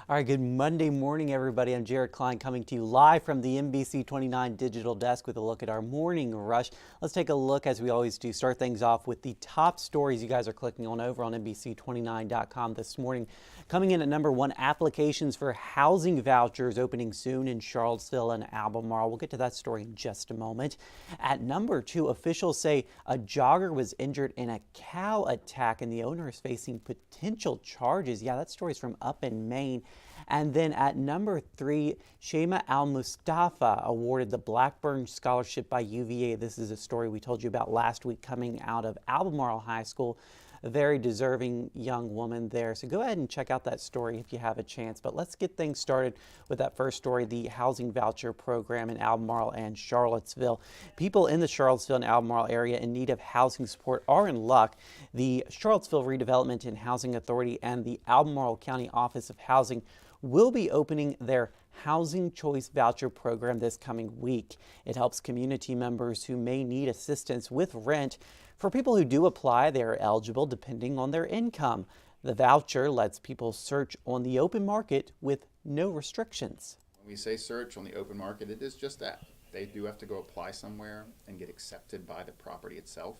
All right, good Monday morning, everybody. I'm Jared Klein coming to you live from the NBC29 Digital Desk with a look at our morning rush. Let's take a look, as we always do, start things off with the top stories you guys are clicking on over on NBC29.com this morning. Coming in at number one, applications for housing vouchers opening soon in Charlottesville and Albemarle. We'll get to that story in just a moment. At number two, officials say a jogger was injured in a cow attack and the owner is facing potential charges. Yeah, that story's from up in Maine. And then at number three, Shema Al-Mustafa awarded the Blackburn Scholarship by UVA. This is a story we told you about last week coming out of Albemarle High School. A very deserving young woman there. So go ahead and check out that story if you have a chance. But let's get things started with that first story, the housing voucher program in Albemarle and Charlottesville. People in the Charlottesville and Albemarle area in need of housing support are in luck. The Charlottesville Redevelopment and Housing Authority and the Albemarle County Office of Housing will be opening their Housing Choice Voucher program this coming week. It helps community members who may need assistance with rent. For people who do apply, they are eligible depending on their income. The voucher lets people search on the open market with no restrictions. When we say search on the open market, it is just that. They do have to go apply somewhere and get accepted by the property itself.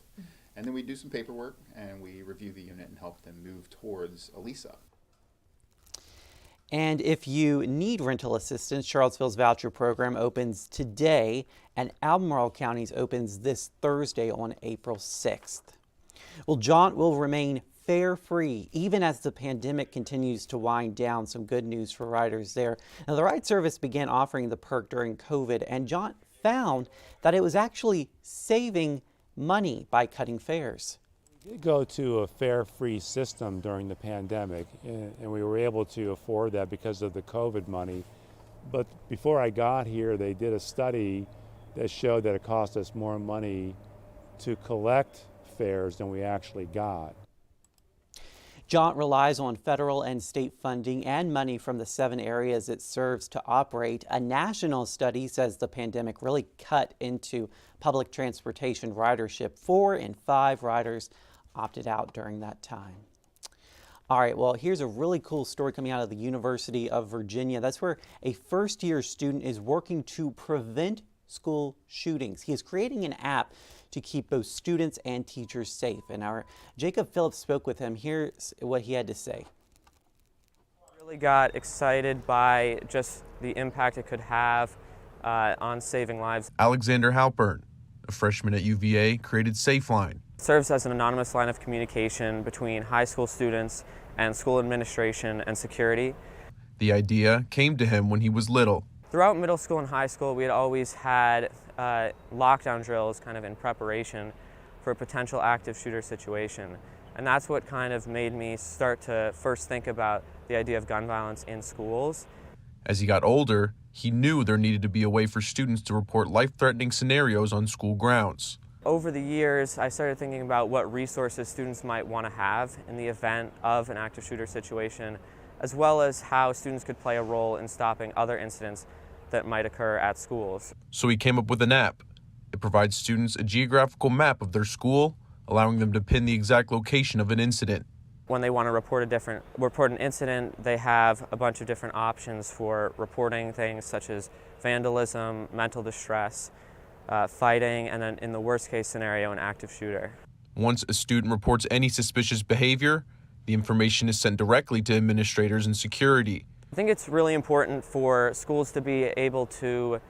And then we do some paperwork and we review the unit and help them move towards a lease up. And if you need rental assistance, Charlottesville's voucher program opens today and Albemarle County's opens this Thursday on April 6th. Well, Jaunt will remain fare-free even as the pandemic continues to wind down. Some good news for riders there. Now, the ride service began offering the perk during COVID, and Jaunt found that it was actually saving money by cutting fares. We did go to a fare-free system during the pandemic, and we were able to afford that because of the COVID money. But before I got here, they did a study that showed that it cost us more money to collect fares than we actually got. Jaunt relies on federal and state funding and money from the 7 areas it serves to operate. A national study says the pandemic really cut into public transportation ridership. 4 in 5 riders opted out during that time. All right, well, here's a really cool story coming out of the University of Virginia. That's where a first-year student is working to prevent school shootings. He is creating an app to keep both students and teachers safe. And our Jacob Phillips spoke with him. Here's what he had to say. I really got excited by just the impact it could have on saving lives. Alexander Halpern, a freshman at UVA, created Safeline. It serves as an anonymous line of communication between high school students and school administration and security. The idea came to him when he was little. Throughout middle school and high school, we had always had lockdown drills kind of in preparation for a potential active shooter situation. And that's what kind of made me start to first think about the idea of gun violence in schools. As he got older, he knew there needed to be a way for students to report life-threatening scenarios on school grounds. Over the years, I started thinking about what resources students might want to have in the event of an active shooter situation, as well as how students could play a role in stopping other incidents that might occur at schools. So he came up with an app. It provides students a geographical map of their school, allowing them to pin the exact location of an incident. When they want to report an incident, they have a bunch of different options for reporting things such as vandalism, mental distress, fighting, and then in the worst case scenario, an active shooter. Once a student reports any suspicious behavior, the information is sent directly to administrators and security. I think it's really important for schools to be able to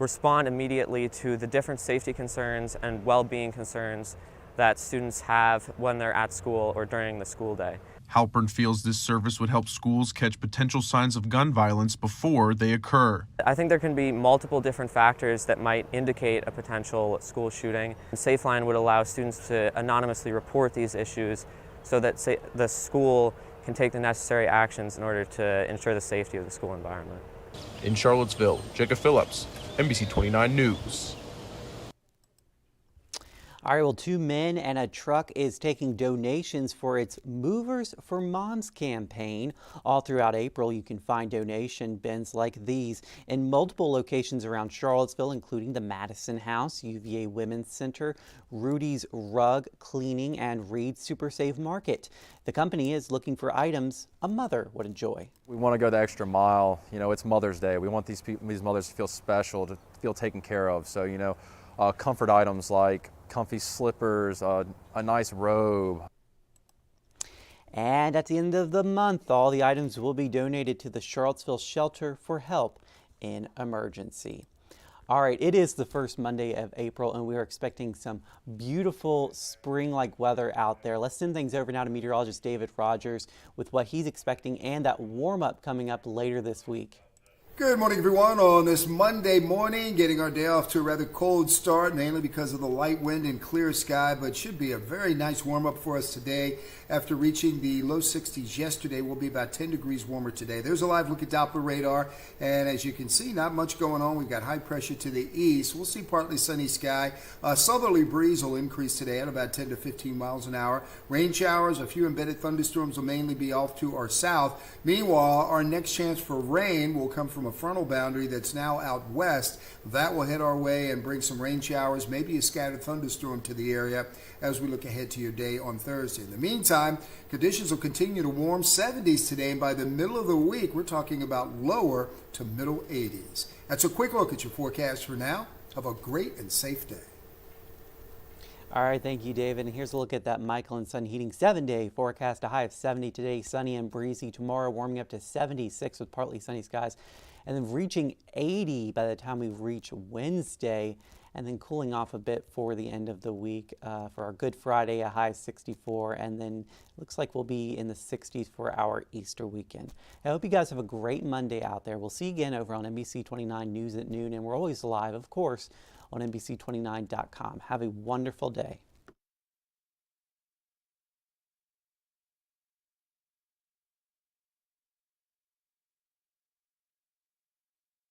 respond immediately to the different safety concerns and well-being concerns that students have when they're at school or during the school day. Halpern feels this service would help schools catch potential signs of gun violence before they occur. I think there can be multiple different factors that might indicate a potential school shooting. Safeline would allow students to anonymously report these issues so that the school can take the necessary actions in order to ensure the safety of the school environment. In Charlottesville, Jacob Phillips, NBC29 News. All right, well, 2 men and a truck is taking donations for its Movers for Moms campaign. All throughout April, you can find donation bins like these in multiple locations around Charlottesville, including the Madison House, UVA Women's Center, Rudy's Rug Cleaning, and Reed's Super Save Market. The company is looking for items a mother would enjoy. We want to go the extra mile. You know, it's Mother's Day. We want these mothers to feel special, to feel taken care of. So, you know, comfort items like comfy slippers, a nice robe. And at the end of the month, all the items will be donated to the Charlottesville Shelter for Help in Emergency. All right, it is the first Monday of April, and we are expecting some beautiful spring-like weather out there. Let's send things over now to meteorologist David Rogers with what he's expecting and that warm-up coming up later this week. Good morning, everyone. On this Monday morning, getting our day off to a rather cold start, mainly because of the light wind and clear sky, but should be a very nice warm-up for us today. After reaching the low 60s yesterday, we'll be about 10 degrees warmer today. There's a live look at Doppler radar, and as you can see, not much going on. We've got high pressure to the east. We'll see partly sunny sky. Southerly breeze will increase today at about 10 to 15 miles an hour. Rain showers, a few embedded thunderstorms will mainly be off to our south. Meanwhile, our next chance for rain will come from a frontal boundary that's now out west. That will head our way and bring some rain showers, maybe a scattered thunderstorm to the area as we look ahead to your day on Thursday. In the meantime, conditions will continue to warm, 70s today, and by the middle of the week, we're talking about lower to middle 80s. That's a quick look at your forecast for now. Have a great and safe day. All right, thank you, David. And here's a look at that Michael and Son Heating 7-day forecast. A high of 70 today, sunny and breezy. Tomorrow, warming up to 76 with partly sunny skies, and then reaching 80 by the time we reach Wednesday, and then cooling off a bit for the end of the week. For our Good Friday, a high of 64, and then looks like we'll be in the 60s for our Easter weekend. I hope you guys have a great Monday out there. We'll see you again over on NBC29 News at noon, and we're always live, of course, on NBC29.com. Have a wonderful day.